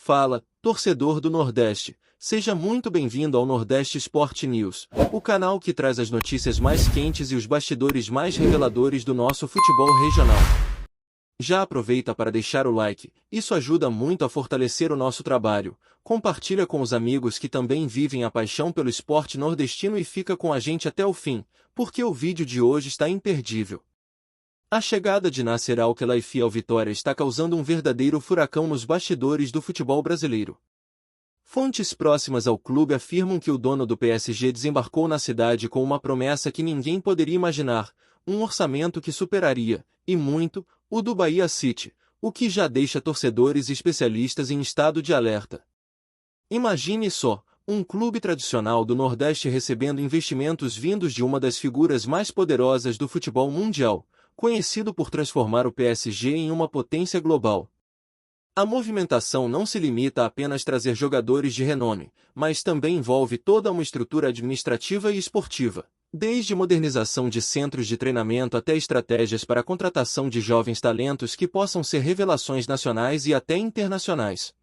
Fala, torcedor do Nordeste. Seja muito bem-vindo ao Nordeste Sport News, o canal que traz as notícias mais quentes e os bastidores mais reveladores do nosso futebol regional. Já aproveita para deixar o like, isso ajuda muito a fortalecer o nosso trabalho. Compartilha com os amigos que também vivem a paixão pelo esporte nordestino e fica com a gente até o fim, porque o vídeo de hoje está imperdível. A chegada de Nasser Al-Khelaifi ao Vitória está causando um verdadeiro furacão nos bastidores do futebol brasileiro. Fontes próximas ao clube afirmam que o dono do PSG desembarcou na cidade com uma promessa que ninguém poderia imaginar, um orçamento que superaria, e muito, o do Bahia City, o que já deixa torcedores e especialistas em estado de alerta. Imagine só, um clube tradicional do Nordeste recebendo investimentos vindos de uma das figuras mais poderosas do futebol mundial, conhecido por transformar o PSG em uma potência global. A movimentação não se limita a apenas trazer jogadores de renome, mas também envolve toda uma estrutura administrativa e esportiva, desde modernização de centros de treinamento até estratégias para a contratação de jovens talentos que possam ser revelações nacionais e até internacionais.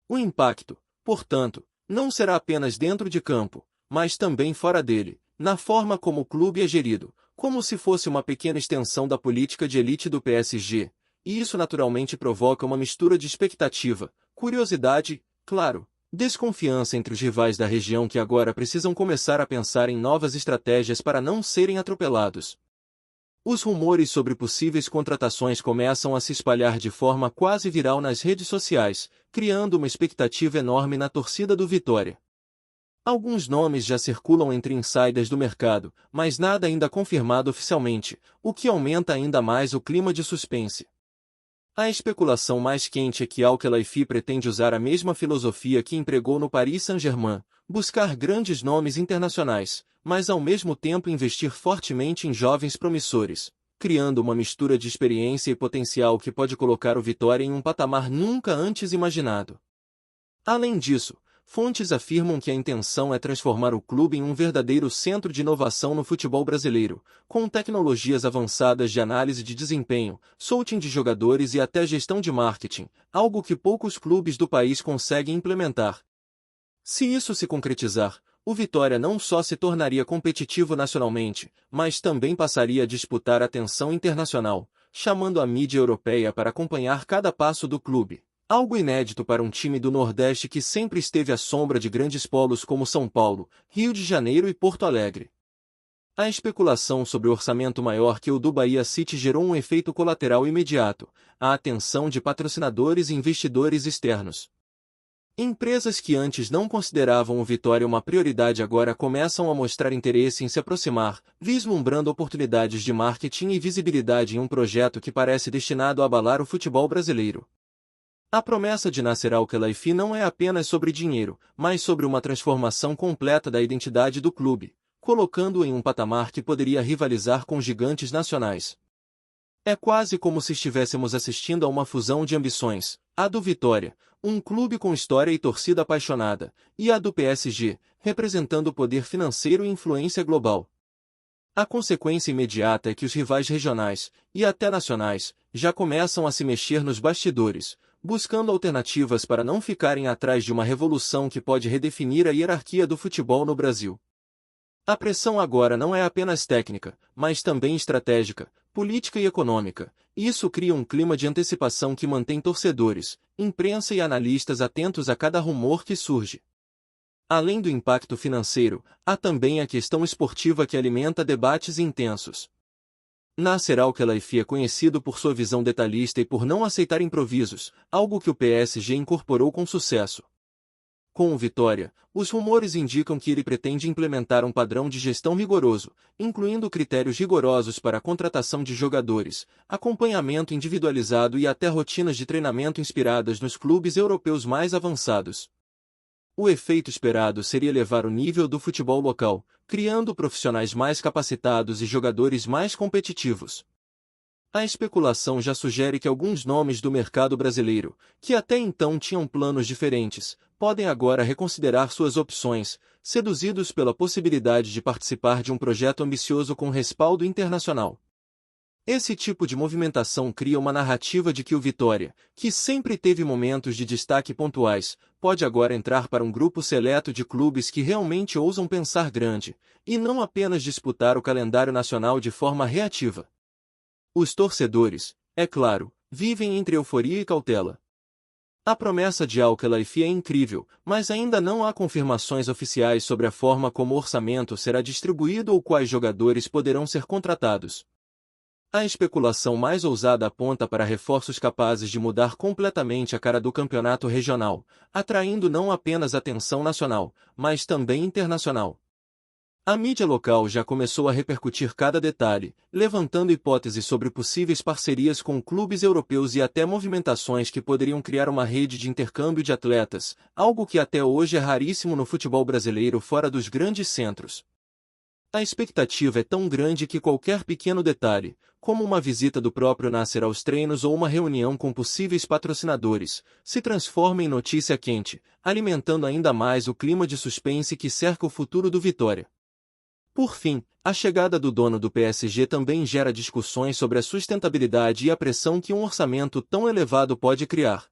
O impacto, portanto, não será apenas dentro de campo, mas também fora dele, na forma como o clube é gerido, como se fosse uma pequena extensão da política de elite do PSG, e isso naturalmente provoca uma mistura de expectativa, curiosidade, claro, desconfiança entre os rivais da região que agora precisam começar a pensar em novas estratégias para não serem atropelados. Os rumores sobre possíveis contratações começam a se espalhar de forma quase viral nas redes sociais, criando uma expectativa enorme na torcida do Vitória. Alguns nomes já circulam entre insiders do mercado, mas nada ainda confirmado oficialmente, o que aumenta ainda mais o clima de suspense. A especulação mais quente é que Al-Khelaifi pretende usar a mesma filosofia que empregou no Paris Saint-Germain, buscar grandes nomes internacionais, mas ao mesmo tempo investir fortemente em jovens promissores, criando uma mistura de experiência e potencial que pode colocar o Vitória em um patamar nunca antes imaginado. Além disso, fontes afirmam que a intenção é transformar o clube em um verdadeiro centro de inovação no futebol brasileiro, com tecnologias avançadas de análise de desempenho, scouting de jogadores e até gestão de marketing, algo que poucos clubes do país conseguem implementar. Se isso se concretizar, o Vitória não só se tornaria competitivo nacionalmente, mas também passaria a disputar atenção internacional, chamando a mídia europeia para acompanhar cada passo do clube. Algo inédito para um time do Nordeste que sempre esteve à sombra de grandes polos como São Paulo, Rio de Janeiro e Porto Alegre. A especulação sobre o orçamento maior que o do Bahia City gerou um efeito colateral imediato, a atenção de patrocinadores e investidores externos. Empresas que antes não consideravam o Vitória uma prioridade agora começam a mostrar interesse em se aproximar, vislumbrando oportunidades de marketing e visibilidade em um projeto que parece destinado a abalar o futebol brasileiro. A promessa de Nasser Al-Khelaifi não é apenas sobre dinheiro, mas sobre uma transformação completa da identidade do clube, colocando-o em um patamar que poderia rivalizar com gigantes nacionais. É quase como se estivéssemos assistindo a uma fusão de ambições, a do Vitória, um clube com história e torcida apaixonada, e a do PSG, representando poder financeiro e influência global. A consequência imediata é que os rivais regionais, e até nacionais, já começam a se mexer nos bastidores, buscando alternativas para não ficarem atrás de uma revolução que pode redefinir a hierarquia do futebol no Brasil. A pressão agora não é apenas técnica, mas também estratégica, política e econômica, e isso cria um clima de antecipação que mantém torcedores, imprensa e analistas atentos a cada rumor que surge. Além do impacto financeiro, há também a questão esportiva que alimenta debates intensos. Nasser Al-Khelaifi é conhecido por sua visão detalhista e por não aceitar improvisos, algo que o PSG incorporou com sucesso. Com o Vitória, os rumores indicam que ele pretende implementar um padrão de gestão rigoroso, incluindo critérios rigorosos para a contratação de jogadores, acompanhamento individualizado e até rotinas de treinamento inspiradas nos clubes europeus mais avançados. O efeito esperado seria elevar o nível do futebol local, criando profissionais mais capacitados e jogadores mais competitivos. A especulação já sugere que alguns nomes do mercado brasileiro, que até então tinham planos diferentes, podem agora reconsiderar suas opções, seduzidos pela possibilidade de participar de um projeto ambicioso com respaldo internacional. Esse tipo de movimentação cria uma narrativa de que o Vitória, que sempre teve momentos de destaque pontuais, pode agora entrar para um grupo seleto de clubes que realmente ousam pensar grande, e não apenas disputar o calendário nacional de forma reativa. Os torcedores, é claro, vivem entre euforia e cautela. A promessa de Al-Khelaifi é incrível, mas ainda não há confirmações oficiais sobre a forma como o orçamento será distribuído ou quais jogadores poderão ser contratados. A especulação mais ousada aponta para reforços capazes de mudar completamente a cara do campeonato regional, atraindo não apenas atenção nacional, mas também internacional. A mídia local já começou a repercutir cada detalhe, levantando hipóteses sobre possíveis parcerias com clubes europeus e até movimentações que poderiam criar uma rede de intercâmbio de atletas, algo que até hoje é raríssimo no futebol brasileiro fora dos grandes centros. A expectativa é tão grande que qualquer pequeno detalhe, como uma visita do próprio Nasser aos treinos ou uma reunião com possíveis patrocinadores, se transforma em notícia quente, alimentando ainda mais o clima de suspense que cerca o futuro do Vitória. Por fim, a chegada do dono do PSG também gera discussões sobre a sustentabilidade e a pressão que um orçamento tão elevado pode criar.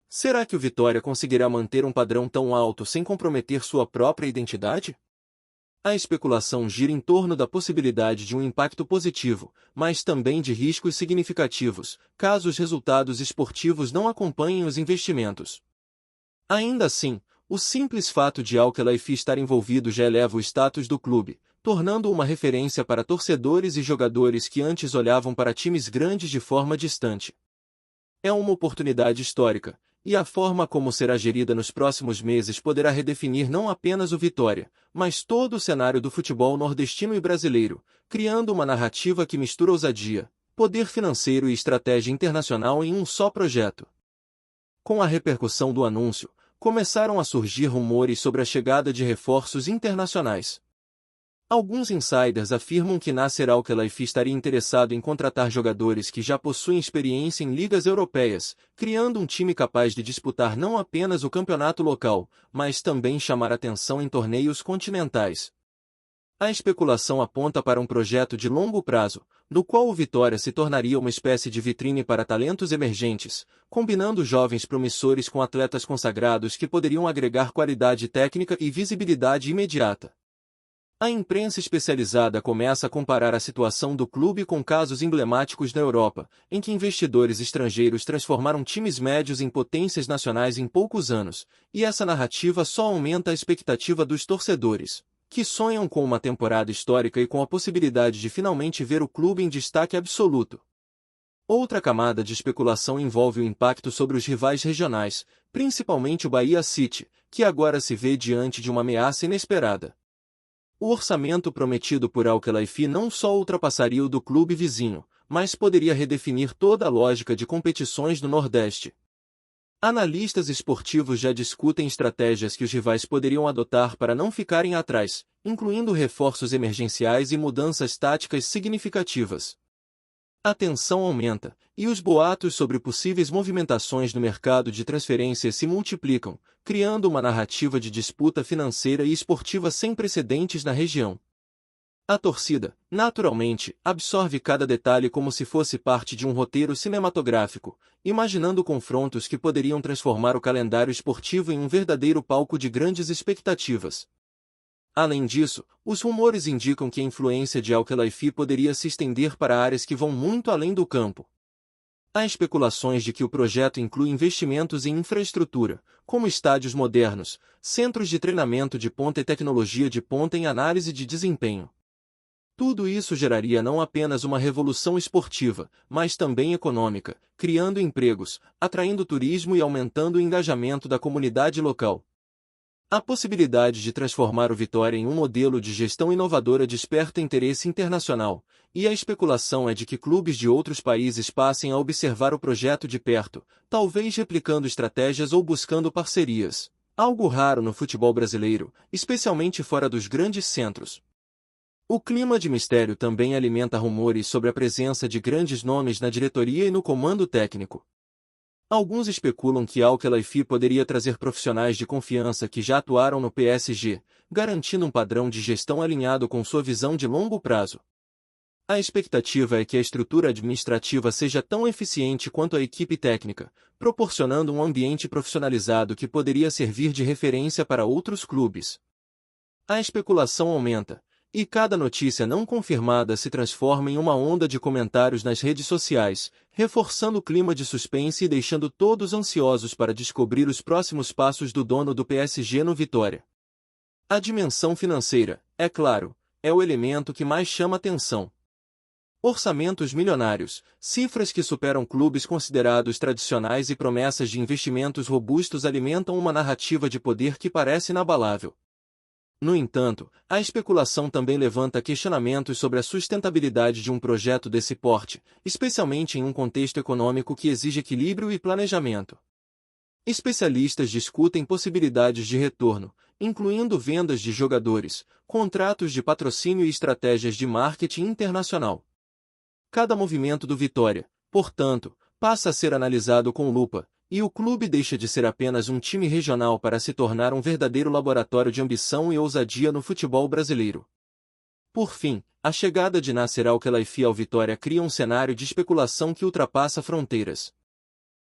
Será que o Vitória conseguirá manter um padrão tão alto sem comprometer sua própria identidade? A especulação gira em torno da possibilidade de um impacto positivo, mas também de riscos significativos, caso os resultados esportivos não acompanhem os investimentos. Ainda assim, o simples fato de Al-Khelaifi estar envolvido já eleva o status do clube, tornando-o uma referência para torcedores e jogadores que antes olhavam para times grandes de forma distante. É uma oportunidade histórica, e a forma como será gerida nos próximos meses poderá redefinir não apenas o Vitória, mas todo o cenário do futebol nordestino e brasileiro, criando uma narrativa que mistura ousadia, poder financeiro e estratégia internacional em um só projeto. Com a repercussão do anúncio, começaram a surgir rumores sobre a chegada de reforços internacionais. Alguns insiders afirmam que Nasser Al-Khelaifi estaria interessado em contratar jogadores que já possuem experiência em ligas europeias, criando um time capaz de disputar não apenas o campeonato local, mas também chamar atenção em torneios continentais. A especulação aponta para um projeto de longo prazo, no qual o Vitória se tornaria uma espécie de vitrine para talentos emergentes, combinando jovens promissores com atletas consagrados que poderiam agregar qualidade técnica e visibilidade imediata. A imprensa especializada começa a comparar a situação do clube com casos emblemáticos da Europa, em que investidores estrangeiros transformaram times médios em potências nacionais em poucos anos, e essa narrativa só aumenta a expectativa dos torcedores, que sonham com uma temporada histórica e com a possibilidade de finalmente ver o clube em destaque absoluto. Outra camada de especulação envolve o impacto sobre os rivais regionais, principalmente o Bahia City, que agora se vê diante de uma ameaça inesperada. O orçamento prometido por Al-Khelaifi não só ultrapassaria o do clube vizinho, mas poderia redefinir toda a lógica de competições do Nordeste. Analistas esportivos já discutem estratégias que os rivais poderiam adotar para não ficarem atrás, incluindo reforços emergenciais e mudanças táticas significativas. A tensão aumenta, e os boatos sobre possíveis movimentações no mercado de transferências se multiplicam, criando uma narrativa de disputa financeira e esportiva sem precedentes na região. A torcida, naturalmente, absorve cada detalhe como se fosse parte de um roteiro cinematográfico, imaginando confrontos que poderiam transformar o calendário esportivo em um verdadeiro palco de grandes expectativas. Além disso, os rumores indicam que a influência de Al-Khelaifi poderia se estender para áreas que vão muito além do campo. Há especulações de que o projeto inclui investimentos em infraestrutura, como estádios modernos, centros de treinamento de ponta e tecnologia de ponta em análise de desempenho. Tudo isso geraria não apenas uma revolução esportiva, mas também econômica, criando empregos, atraindo turismo e aumentando o engajamento da comunidade local. A possibilidade de transformar o Vitória em um modelo de gestão inovadora desperta interesse internacional, e a especulação é de que clubes de outros países passem a observar o projeto de perto, talvez replicando estratégias ou buscando parcerias, algo raro no futebol brasileiro, especialmente fora dos grandes centros. O clima de mistério também alimenta rumores sobre a presença de grandes nomes na diretoria e no comando técnico. Alguns especulam que Al-Khelaifi poderia trazer profissionais de confiança que já atuaram no PSG, garantindo um padrão de gestão alinhado com sua visão de longo prazo. A expectativa é que a estrutura administrativa seja tão eficiente quanto a equipe técnica, proporcionando um ambiente profissionalizado que poderia servir de referência para outros clubes. A especulação aumenta, e cada notícia não confirmada se transforma em uma onda de comentários nas redes sociais, reforçando o clima de suspense e deixando todos ansiosos para descobrir os próximos passos do dono do PSG no Vitória. A dimensão financeira, é claro, é o elemento que mais chama atenção. Orçamentos milionários, cifras que superam clubes considerados tradicionais e promessas de investimentos robustos alimentam uma narrativa de poder que parece inabalável. No entanto, a especulação também levanta questionamentos sobre a sustentabilidade de um projeto desse porte, especialmente em um contexto econômico que exige equilíbrio e planejamento. Especialistas discutem possibilidades de retorno, incluindo vendas de jogadores, contratos de patrocínio e estratégias de marketing internacional. Cada movimento do Vitória, portanto, passa a ser analisado com lupa, e o clube deixa de ser apenas um time regional para se tornar um verdadeiro laboratório de ambição e ousadia no futebol brasileiro. Por fim, a chegada de Nasser Al-Khelaifi ao Vitória cria um cenário de especulação que ultrapassa fronteiras.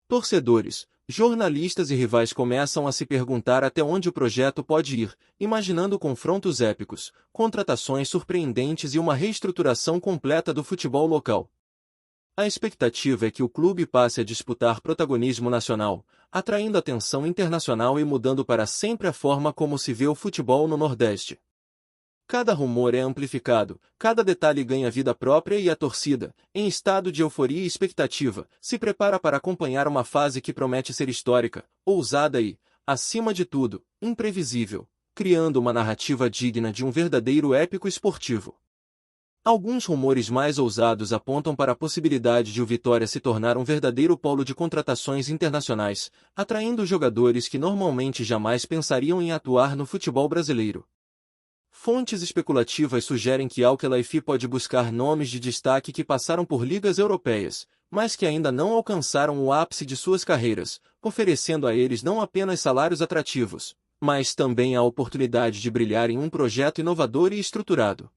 Torcedores, jornalistas e rivais começam a se perguntar até onde o projeto pode ir, imaginando confrontos épicos, contratações surpreendentes e uma reestruturação completa do futebol local. A expectativa é que o clube passe a disputar protagonismo nacional, atraindo atenção internacional e mudando para sempre a forma como se vê o futebol no Nordeste. Cada rumor é amplificado, cada detalhe ganha vida própria e a torcida, em estado de euforia e expectativa, se prepara para acompanhar uma fase que promete ser histórica, ousada e, acima de tudo, imprevisível, criando uma narrativa digna de um verdadeiro épico esportivo. Alguns rumores mais ousados apontam para a possibilidade de o Vitória se tornar um verdadeiro polo de contratações internacionais, atraindo jogadores que normalmente jamais pensariam em atuar no futebol brasileiro. Fontes especulativas sugerem que Al-Khelaifi pode buscar nomes de destaque que passaram por ligas europeias, mas que ainda não alcançaram o ápice de suas carreiras, oferecendo a eles não apenas salários atrativos, mas também a oportunidade de brilhar em um projeto inovador e estruturado.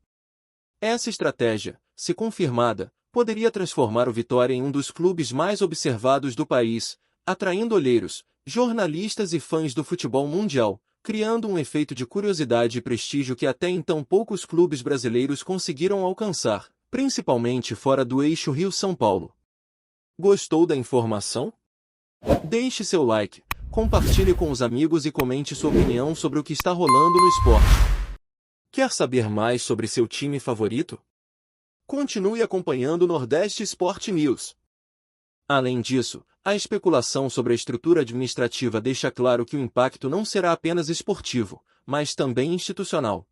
Essa estratégia, se confirmada, poderia transformar o Vitória em um dos clubes mais observados do país, atraindo olheiros, jornalistas e fãs do futebol mundial, criando um efeito de curiosidade e prestígio que até então poucos clubes brasileiros conseguiram alcançar, principalmente fora do eixo Rio-São Paulo. Gostou da informação? Deixe seu like, compartilhe com os amigos e comente sua opinião sobre o que está rolando no esporte. Quer saber mais sobre seu time favorito? Continue acompanhando o Nordeste Sport News. Além disso, a especulação sobre a estrutura administrativa deixa claro que o impacto não será apenas esportivo, mas também institucional.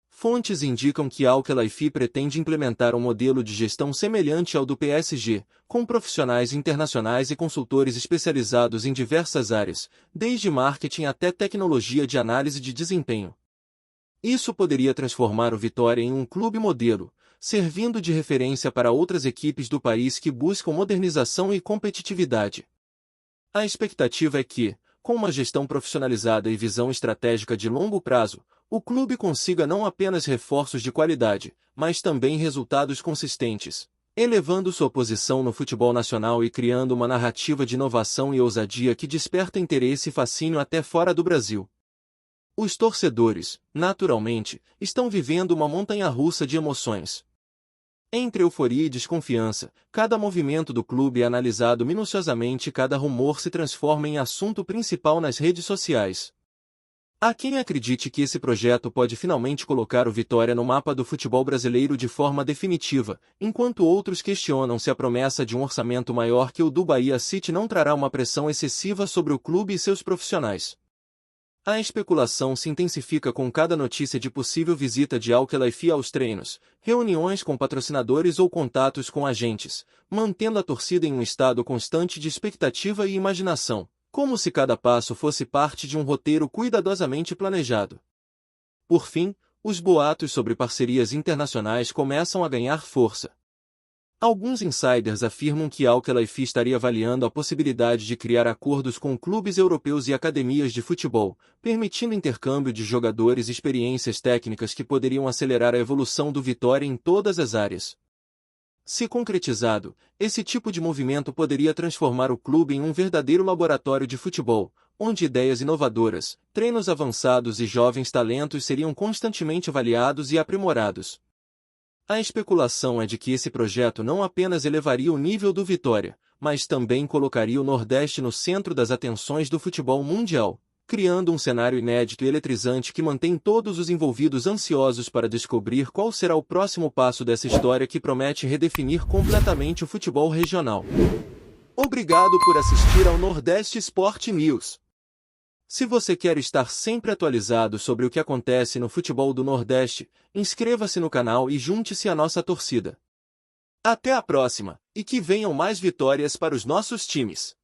Fontes indicam que Al-Khelaifi pretende implementar um modelo de gestão semelhante ao do PSG, com profissionais internacionais e consultores especializados em diversas áreas, desde marketing até tecnologia de análise de desempenho. Isso poderia transformar o Vitória em um clube modelo, servindo de referência para outras equipes do país que buscam modernização e competitividade. A expectativa é que, com uma gestão profissionalizada e visão estratégica de longo prazo, o clube consiga não apenas reforços de qualidade, mas também resultados consistentes, elevando sua posição no futebol nacional e criando uma narrativa de inovação e ousadia que desperta interesse e fascínio até fora do Brasil. Os torcedores, naturalmente, estão vivendo uma montanha-russa de emoções. Entre euforia e desconfiança, cada movimento do clube é analisado minuciosamente e cada rumor se transforma em assunto principal nas redes sociais. Há quem acredite que esse projeto pode finalmente colocar o Vitória no mapa do futebol brasileiro de forma definitiva, enquanto outros questionam se a promessa de um orçamento maior que o do Bahia City não trará uma pressão excessiva sobre o clube e seus profissionais. A especulação se intensifica com cada notícia de possível visita de Al-Khelaifi aos treinos, reuniões com patrocinadores ou contatos com agentes, mantendo a torcida em um estado constante de expectativa e imaginação, como se cada passo fosse parte de um roteiro cuidadosamente planejado. Por fim, os boatos sobre parcerias internacionais começam a ganhar força. Alguns insiders afirmam que Al-Khelaifi estaria avaliando a possibilidade de criar acordos com clubes europeus e academias de futebol, permitindo intercâmbio de jogadores e experiências técnicas que poderiam acelerar a evolução do Vitória em todas as áreas. Se concretizado, esse tipo de movimento poderia transformar o clube em um verdadeiro laboratório de futebol, onde ideias inovadoras, treinos avançados e jovens talentos seriam constantemente avaliados e aprimorados. A especulação é de que esse projeto não apenas elevaria o nível do Vitória, mas também colocaria o Nordeste no centro das atenções do futebol mundial, criando um cenário inédito e eletrizante que mantém todos os envolvidos ansiosos para descobrir qual será o próximo passo dessa história que promete redefinir completamente o futebol regional. Obrigado por assistir ao Nordeste Sport News. Se você quer estar sempre atualizado sobre o que acontece no futebol do Nordeste, inscreva-se no canal e junte-se à nossa torcida. Até a próxima, e que venham mais vitórias para os nossos times!